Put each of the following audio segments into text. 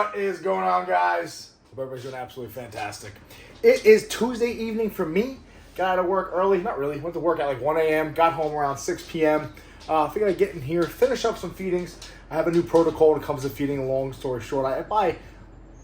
What is going on, guys? Hope everybody's doing absolutely fantastic. It is Tuesday evening for me. Got out of work early. Not really. Went to work at like 1 a.m. Got home around 6 p.m. Figured I'd get in here, finish up some feedings. I have a new protocol when it comes to feeding. Long story short, I buy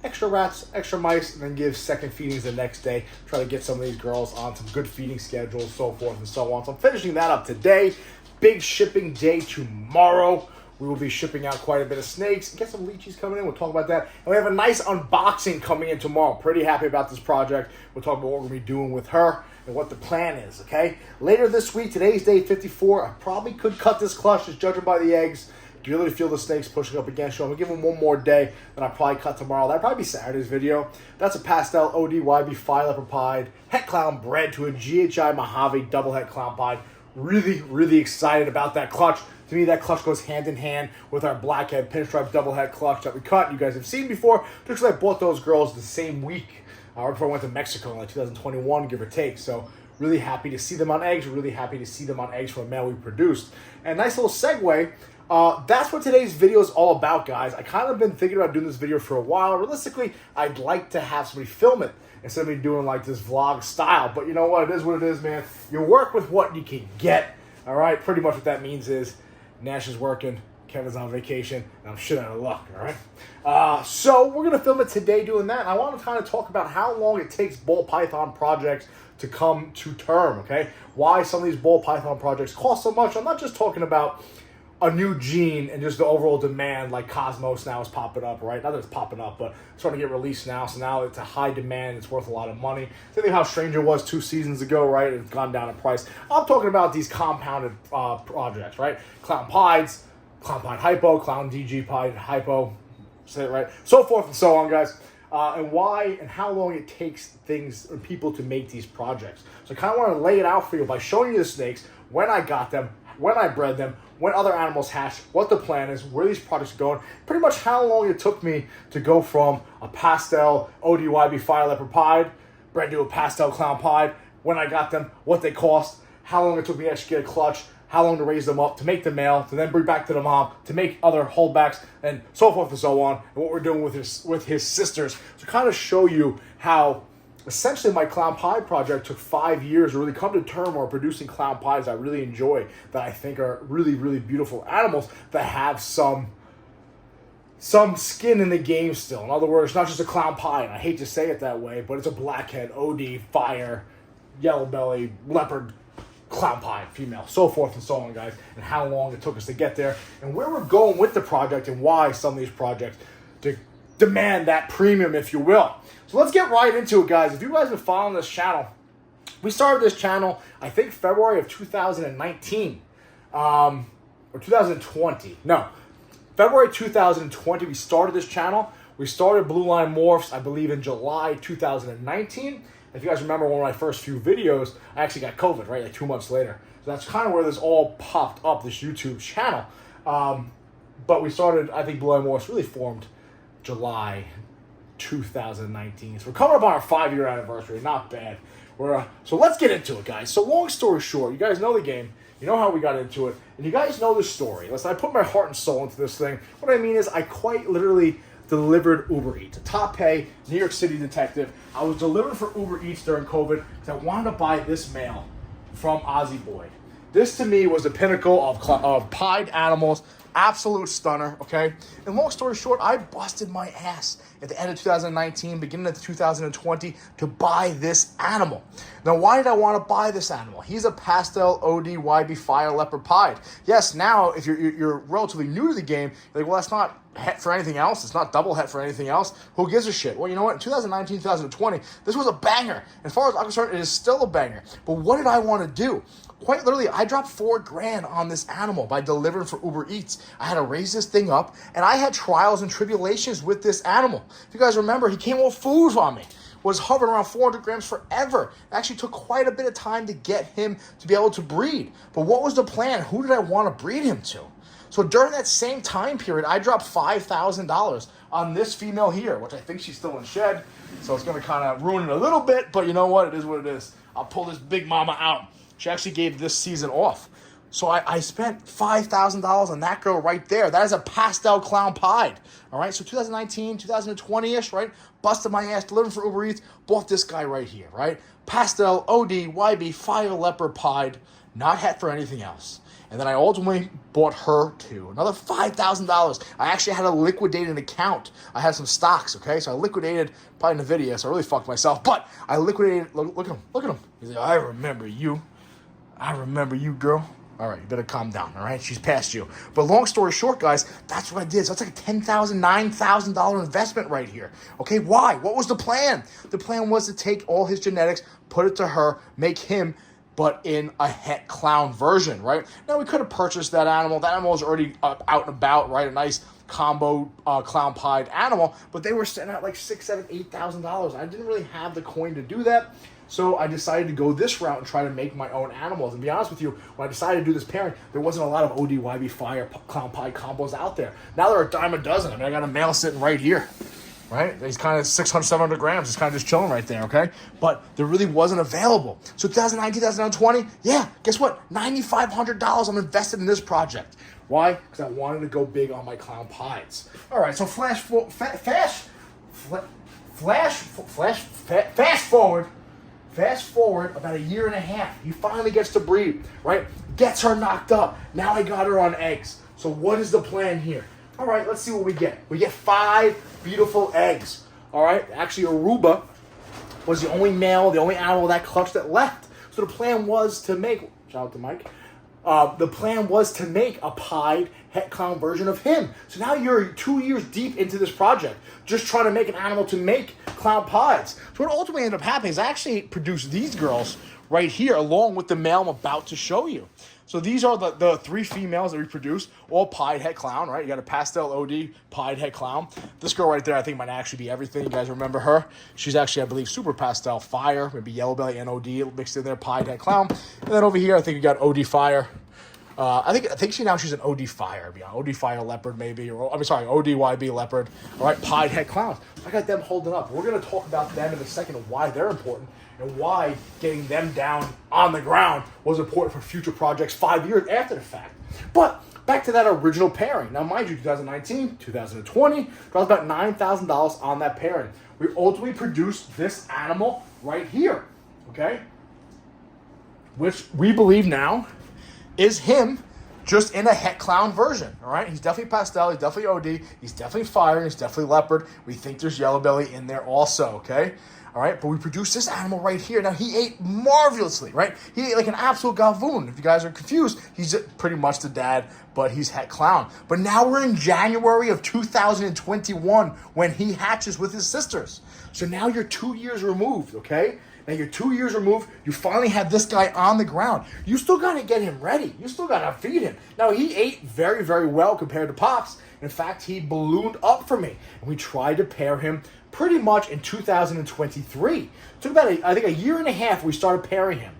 extra rats, extra mice, and then give second feedings the next day. Try to get some of these girls on some good feeding schedules, so forth and so on. So I'm finishing that up today. Big shipping day tomorrow. We will be shipping out quite a bit of snakes. Get some leechies coming in. We'll talk about that. And we have a nice unboxing coming in tomorrow. Pretty happy about this project. We'll talk about what we're going to be doing with her and what the plan is, okay? Later this week, today's day 54. I probably could cut this clutch, just judging by the eggs. You can really feel the snakes pushing up against you. I'm going to give them one more day, then I'll probably cut tomorrow. That'll probably be Saturday's video. That's a pastel ODYB fire leopard pied het clown bred to a GHI Mojave double het clown pied. Really, really excited about that clutch. To me, that clutch goes hand in hand with our blackhead pinstripe double head clutch that we cut. You guys have seen before, just because I bought those girls the same week, right before I went to Mexico in like 2021, give or take. So really happy to see them on eggs. Really happy to see them on eggs from a male we produced. And nice little segue. That's what today's video is all about, guys. I kind of been thinking about doing this video for a while. Realistically, I'd like to have somebody film it instead of me doing like this vlog style. But you know what? It is what it is, man. You work with what you can get. All right? Pretty much what that means is Nash is working, Kevin's on vacation, and I'm shit out of luck, all right? So we're going to film it today doing that. And I want to kind of talk about how long it takes ball python projects to come to term, okay? Why some of these ball python projects cost so much. I'm not just talking about a new gene and just the overall demand, like Cosmos now is popping up, right? Not that it's popping up, but it's starting to get released now. So now it's a high demand. It's worth a lot of money. Think of how Stranger was 2 seasons ago, right? It's gone down in price. I'm talking about these compounded projects, right? Clown pieds, clown pied hypo, clown DG pied hypo, say it right? So forth and so on, guys. And why and how long it takes things or people to make these projects. So I kind of want to lay it out for you by showing you the snakes, when I got them, when I bred them, when other animals hatch, what the plan is, where these projects are going, pretty much how long it took me to go from a pastel ODYB fire leopard pied, bred to a pastel clown pied, when I got them, what they cost, how long it took me to actually get a clutch, how long to raise them up, to make the male, to then bring back to the mom, to make other holdbacks, and so forth and so on, and what we're doing with his sisters, to kind of show you how essentially my clown pied project took 5 years to really come to term or producing clown pies I really enjoy, that I think are really, really beautiful animals that have some skin in the game still. In other words, not just a clown pie, and I hate to say it that way, but it's a blackhead, OD, fire, yellow belly, leopard, clown pie, female, so forth and so on, guys, and how long it took us to get there, and where we're going with the project, and why some of these projects demand that premium, if you will. So let's get right into it, guys. If you guys have been following this channel, we started this channel, I think, February of 2019, or 2020. No, February 2020, we started this channel. We started Blue Line Morphs, I believe, in July 2019. If you guys remember one of my first few videos, I actually got COVID, right, like 2 months later. So that's kind of where this all popped up, this YouTube channel. But we started, I think Blue Line Morphs really formed July 2019. So we're coming up on our 5-year anniversary. Not bad. So let's get into it, guys. So long story short, you guys know the game. You know how we got into it. And you guys know the story. Listen, I put my heart and soul into this thing. What I mean is I quite literally delivered Uber Eats. A top pay New York City detective. I was delivering for Uber Eats during COVID because I wanted to buy this male from Ozzy Boyd. This to me was the pinnacle of pied animals. Absolute stunner, okay? And long story short, I busted my ass at the end of 2019, beginning of 2020, to buy this animal. Now, why did I want to buy this animal? He's a pastel ODYB fire leopard pied. Yes, now, if you're relatively new to the game, you're like, well, that's not het for anything else. It's not double het for anything else. Who gives a shit? Well, you know what? In 2019, 2020, this was a banger. As far as I'm concerned, it is still a banger. But what did I want to do? Quite literally, I dropped $4,000 on this animal by delivering for Uber Eats. I had to raise this thing up, and I had trials and tribulations with this animal. If you guys remember, he came with food on me. Was hovering around 400 grams forever. It actually took quite a bit of time to get him to be able to breed. But what was the plan? Who did I want to breed him to? So during that same time period, I dropped $5,000 on this female here, which I think she's still in shed. So it's going to kind of ruin it a little bit, but you know what? It is what it is. I'll pull this big mama out. She actually gave this season off. So I spent $5,000 on that girl right there. That is a pastel clown pied. All right, so 2019, 2020-ish, right? Busted my ass, delivering for Uber Eats, bought this guy right here, right? Pastel, OD, YB, fire leopard pied, not het for anything else. And then I ultimately bought her too. Another $5,000. I actually had to liquidate an account. I had some stocks, okay? So I liquidated, probably in the video, so I really fucked myself. But I liquidated, look at him. He's like, I remember you, girl. All right, you better calm down, all right? She's past you. But long story short, guys, that's what I did. So that's like a $10,000, $9,000 investment right here. Okay, why? What was the plan? The plan was to take all his genetics, put it to her, make him, but in a het clown version, right? Now, we could have purchased that animal. That animal was already out and about, right? A nice combo clown pied animal, but they were sitting at like $6,000, $7,000, $8,000. I didn't really have the coin to do that. So I decided to go this route and try to make my own animals. And to be honest with you, when I decided to do this pairing, there wasn't a lot of ODYB fire clown pie combos out there. Now there are a dime a dozen. I mean, I got a male sitting right here, right? He's kind of 600, 700 grams. He's kind of just chilling right there, okay? But there really wasn't available. So 2019, 2020, yeah, guess what? $9,500 I'm invested in this project. Why? Because I wanted to go big on my clown pies. All right, so fast forward about a year and a half. He finally gets to breed, right? Gets her knocked up. Now I got her on eggs. So what is the plan here? All right, let's see what we get. We get 5 beautiful eggs. All right, actually Aruba was the only male, the only animal that clutch that left. So the plan was to make, shout out to Mike, the plan was to make a pied het clown version of him. So now you're 2 years deep into this project, just trying to make an animal to make clown pies. So what ultimately ended up happening is I actually produced these girls right here along with the male I'm about to show you. So these are the 3 females that we produced, all pied het clown, right? You got a pastel OD pied het clown. This girl right there I think might actually be everything. You guys remember her? She's actually, I believe, super pastel fire, maybe yellow belly and OD mixed in there, pied het clown. And then over here I think you got OD fire. I think she's an OD fire, OD fire leopard maybe, or ODYB leopard. All right, pied het clowns. I got them holding up. We're gonna talk about them in a second and why they're important and why getting them down on the ground was important for future projects 5 years after the fact. But back to that original pairing. Now, mind you, 2019, 2020, got about $9,000 on that pairing. We ultimately produced this animal right here, okay? Which we believe now is him just in a het clown version, all right? He's definitely pastel, he's definitely OD, he's definitely fire, he's definitely leopard. We think there's yellow belly in there also, okay? All right, but we produced this animal right here. Now, he ate marvelously, right? He ate like an absolute gavoon. If you guys are confused, he's pretty much the dad, but he's het clown. But now we're in January of 2021 when he hatches with his sisters. So now you're 2 years removed, okay? Now you're 2 years removed. You finally have this guy on the ground. You still got to get him ready. You still got to feed him. Now, he ate very, very well compared to Pops. In fact, he ballooned up for me. And we tried to pair him pretty much in 2023. It took about, I think, a year and a half we started pairing him.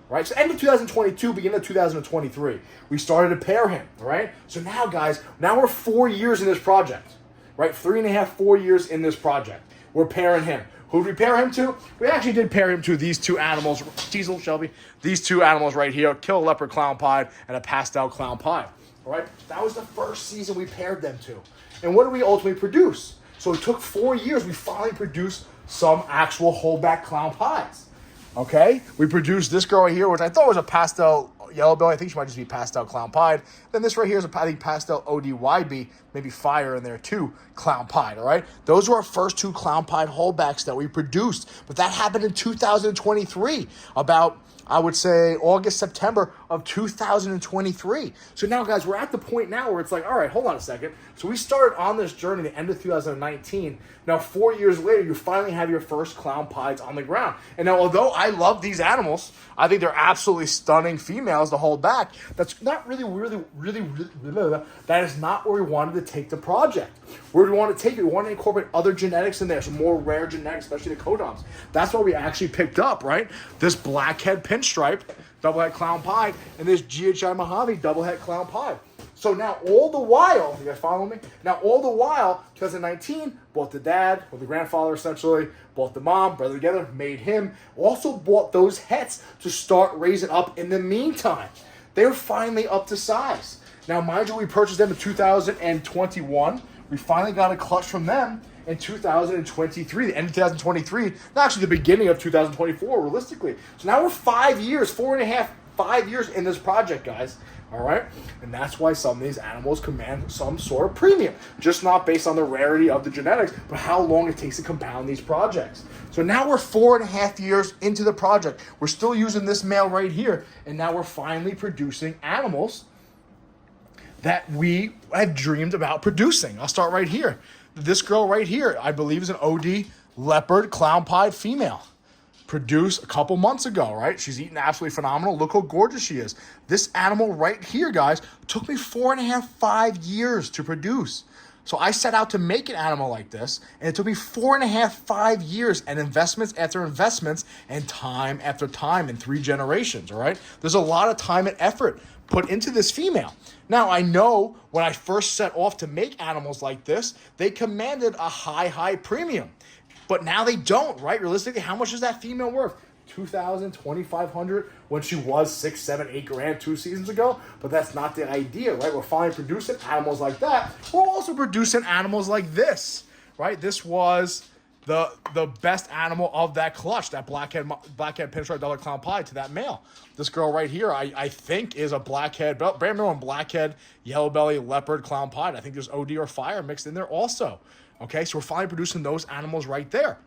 Right? So end of 2022, beginning of 2023. We started to pair him. All right? So now, guys, now we're 4 years in this project. Right? 3.5, 4 years in this project. We're pairing him. Who did we pair him to? We actually did pair him to these 2 animals. Diesel, Shelby. These 2 animals right here. Kill leopard clown pied and a pastel clown pied. All right? That was the first season we paired them to. And what did we ultimately produce? So it took 4 years. We finally produced some actual holdback clown pies. Okay? We produced this girl right here, which I thought was a pastel yellow belly. I think she might just be pastel clown pied. Then this right here is I think pastel ODYB, maybe fire in there too, clown pied, all right? Those were our first 2 clown pied holdbacks that we produced. But that happened in 2023, about, I would say, August, September of 2023. So now, guys, we're at the point now where it's like, all right, hold on a second. So we started on this journey at the end of 2019. Now, 4 years later, you finally have your first clown pies on the ground. And now, although I love these animals, I think they're absolutely stunning females to hold back. That's not really, that is not where we wanted to take the project. Where do we want to take it? We want to incorporate other genetics in there, some more rare genetics, especially the codoms. That's what we actually picked up, right? This blackhead pinstripe, double het clown pie, and this GHI Mojave double het clown pie. So now all the while, you guys follow me? Now all the while, 2019, bought the dad, or the grandfather essentially, bought the mom, brother together, made him, also bought those hets to start raising up in the meantime. They were finally up to size. Now, mind you, we purchased them in 2021. We finally got a clutch from them in 2023, the end of 2023, not actually the beginning of 2024, realistically. So now we're 5 years, 5 years in this project, guys. All right? And that's why some of these animals command some sort of premium, just not based on the rarity of the genetics, but how long it takes to compound these projects. So now we're 4.5 years into the project. We're still using this male right here, and now we're finally producing animals that we have dreamed about producing. I'll start right here. This girl right here, I believe, is an OD leopard clown pied female. Produced a couple months ago, right? She's eating absolutely phenomenal. Look how gorgeous she is. This animal right here, guys, took me 4.5, 5 years to produce. So I set out to make an animal like this, and it took me 4.5, 5 years, and investments after investments, and time after time in 3 generations, all right? There's a lot of time and effort put into this female. Now, I know when I first set off to make animals like this, they commanded a high premium. But now they don't, right? Realistically, how much is that female worth? $2,000, $2,500 when she was $6, $7, $8 grand 2 seasons ago. But that's not the idea, right? We're finally producing animals like that. We're also producing animals like this, right? This was the best animal of that clutch, that blackhead pinstripe dollar clown pie to that male. This girl right here, I think, is a blackhead, brand new one, blackhead, yellow belly, leopard, clown pie. I think there's OD or fire mixed in there also. Okay, so we're finally producing those animals right there.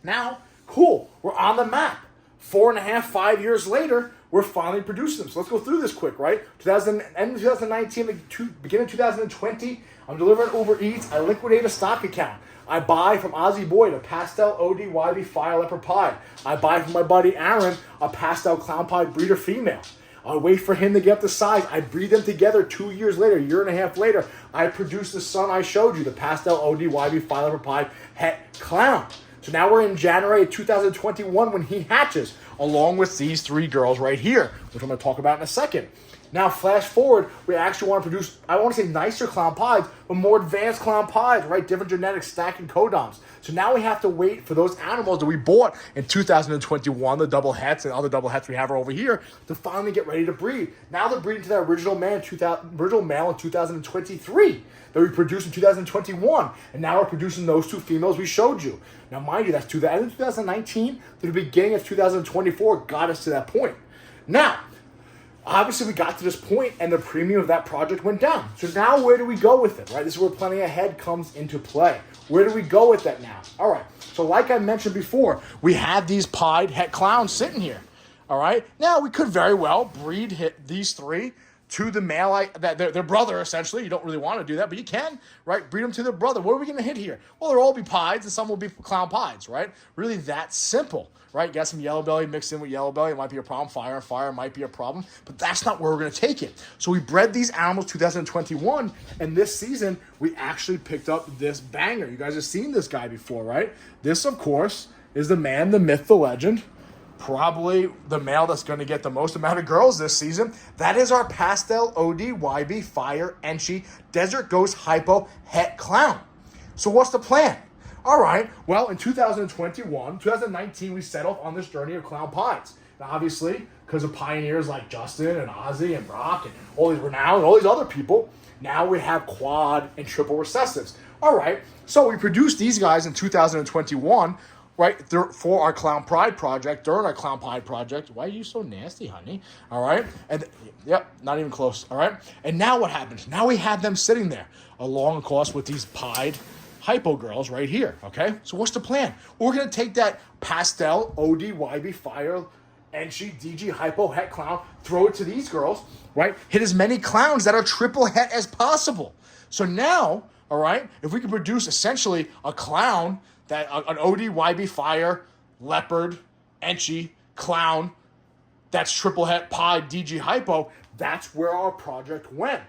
Now, cool, we're on the map. 4.5, 5 years later, we're finally producing them. So let's go through this quick, right? End of 2019, beginning of 2020, I'm delivering Uber Eats. I liquidate a stock account. I buy from Ozzy Boyd a pastel OD fire leopard pie. I buy from my buddy Aaron a pastel clown pie breeder female. I wait for him to get up to size. I breed them together 2 years later, 1.5 years later. I produce the son I showed you, the pastel OD fire leopard pie het clown. So now we're in January of 2021 when he hatches, along with these 3 girls right here, which I'm going to talk about in a second. Now, flash forward, we actually want to produce, I want to say nicer clown pies, but more advanced clown pies, right? Different genetics, stacking codoms. So now we have to wait for those animals that we bought in 2021, the double hets and other double hets we have over here, to finally get ready to breed. Now they're breeding to that original male in 2023 that we produced in 2021. And now we're producing those 2 females we showed you. Now, mind you, that's the end of 2019 to the beginning of 2024 got us to that point. Now, obviously, we got to this point, and the premium of that project went down. So now where do we go with it, right? This is where planning ahead comes into play. Where do we go with that now? All right. So like I mentioned before, we have these pied het clowns sitting here. All right. Now, we could very well breed these 3 to the male, their brother, essentially. You don't really want to do that, but you can, right? Breed them to their brother. What are we going to hit here? Well, they'll all be pieds, and some will be clown pieds, right? Really that simple, right? Get some yellow belly mixed in with yellow belly. It might be a problem. Fire might be a problem, but that's not where we're going to take it. So we bred these animals 2021, and this season, we actually picked up this banger. You guys have seen this guy before, right? This, of course, is the man, the myth, the legend, probably the male that's going to get the most amount of girls this season. That is our pastel OD fire Enchi Desert Ghost Hypo Het Clown. So what's the plan? All right, well, in 2019, we set off on this journey of clown pies. Now, obviously, because of pioneers like Justin and Ozzy and Brock and all these renowned and all these other people, now we have quad and triple recessives. All right, so we produced these guys in 2021, right, for our Clown Pride project, during our Clown Pride project. Why are you so nasty, honey? All right, and yep, not even close, all right? And now what happens? Now we have them sitting there, along, of course, with these pied hypo girls right here, okay? So what's the plan? We're going to take that pastel OD fire Enchi DG hypo het clown, throw it to these girls, right? Hit as many clowns that are triple het as possible. So now, all right, if we can produce essentially a clown, that an OD fire leopard Enchi clown that's triple het pied DG hypo, that's where our project went.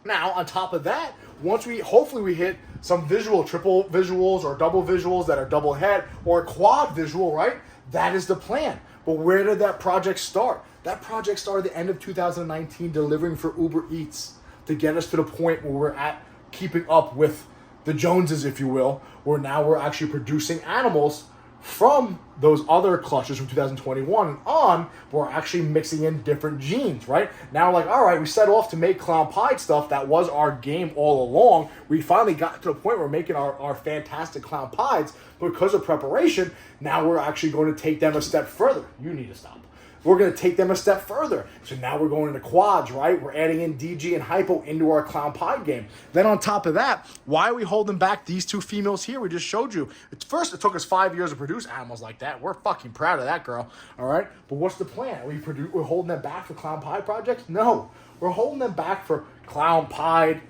Now, on top of that, once hopefully we hit some triple visuals or double visuals that are double head or quad visual, right? That is the plan. But where did that project start? That project started at the end of 2019, delivering for Uber Eats to get us to the point where we're at keeping up with the Joneses, if you will, where now we're actually producing animals from those other clutches from 2021 and on, we're actually mixing in different genes, right? Now, like, all right, we set off to make clown pied stuff. That was our game all along. We finally got to the point where we're making our fantastic clown pieds, but because of preparation, now we're actually going to take them a step further. You need to stop. We're going to take them a step further. So now we're going into quads, right? We're adding in DG and hypo into our clown pied game. Then on top of that, why are we holding back these two females here? We just showed you. At first, it took us 5 years to produce animals like that. We're fucking proud of that girl, all right? But what's the plan? We're holding them back for clown pied projects? No. We're holding them back for clown pied,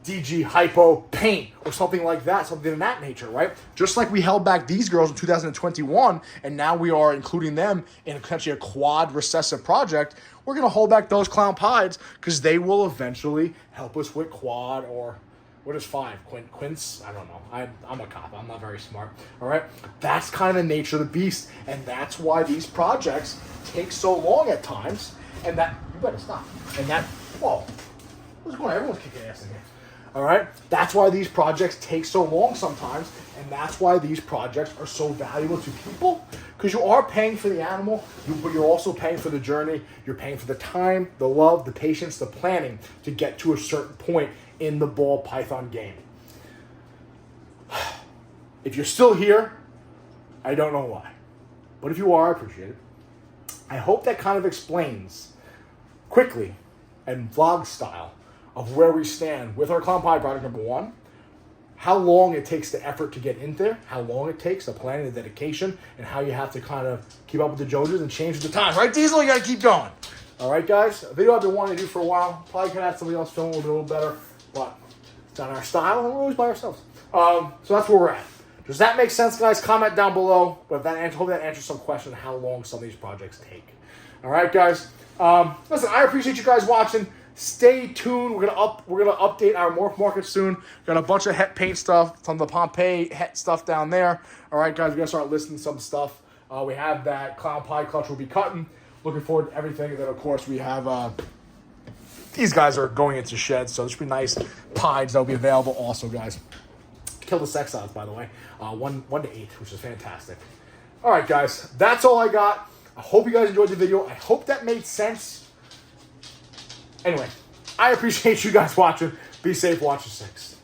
DG, hypo, paint, or something like that, something in that nature, right? Just like we held back these girls in 2021, and now we are including them in essentially a quad recessive project, we're going to hold back those clown pieds because they will eventually help us with quad or, what is 5? Quince? I don't know. I'm a cop. I'm not very smart, all right? That's kind of the nature of the beast, and that's why these projects take so long at times, and that, you better stop, and that, whoa, what's going on? Everyone's kicking ass in here. All right? That's why these projects take so long sometimes, and that's why these projects are so valuable to people, because you are paying for the animal, but you're also paying for the journey. You're paying for the time, the love, the patience, the planning to get to a certain point in the ball python game. If you're still here, I don't know why. But if you are, I appreciate it. I hope that kind of explains quickly and vlog style of where we stand with our clown pie product number 1, how long it takes the effort to get in there, how long it takes, the planning, the dedication, and how you have to kind of keep up with the Joneses and change with the times. Right, Diesel? You got to keep going. All right, guys? A video I've been wanting to do for a while. Probably could have somebody else film a little better, but it's not our style, and we're always by ourselves. So that's where we're at. Does that make sense, guys? Comment down below. But hope that answers some question how long some of these projects take. All right, guys? Listen, I appreciate you guys watching. Stay tuned. We're gonna update our morph market soon. Got a bunch of het paint stuff, some of the Pompeii het stuff down there. All right, guys, we're gonna start listing some stuff. We have that clown pie clutch we'll be cutting. Looking forward to everything. And then of course we have these guys are going into sheds, so there should be nice pies that'll be available also, guys. Kill the sex odds, by the way. 1 to 8, which is fantastic. All right, guys, that's all I got. I hope you guys enjoyed the video. I hope that made sense. Anyway, I appreciate you guys watching. Be safe, watch your 6.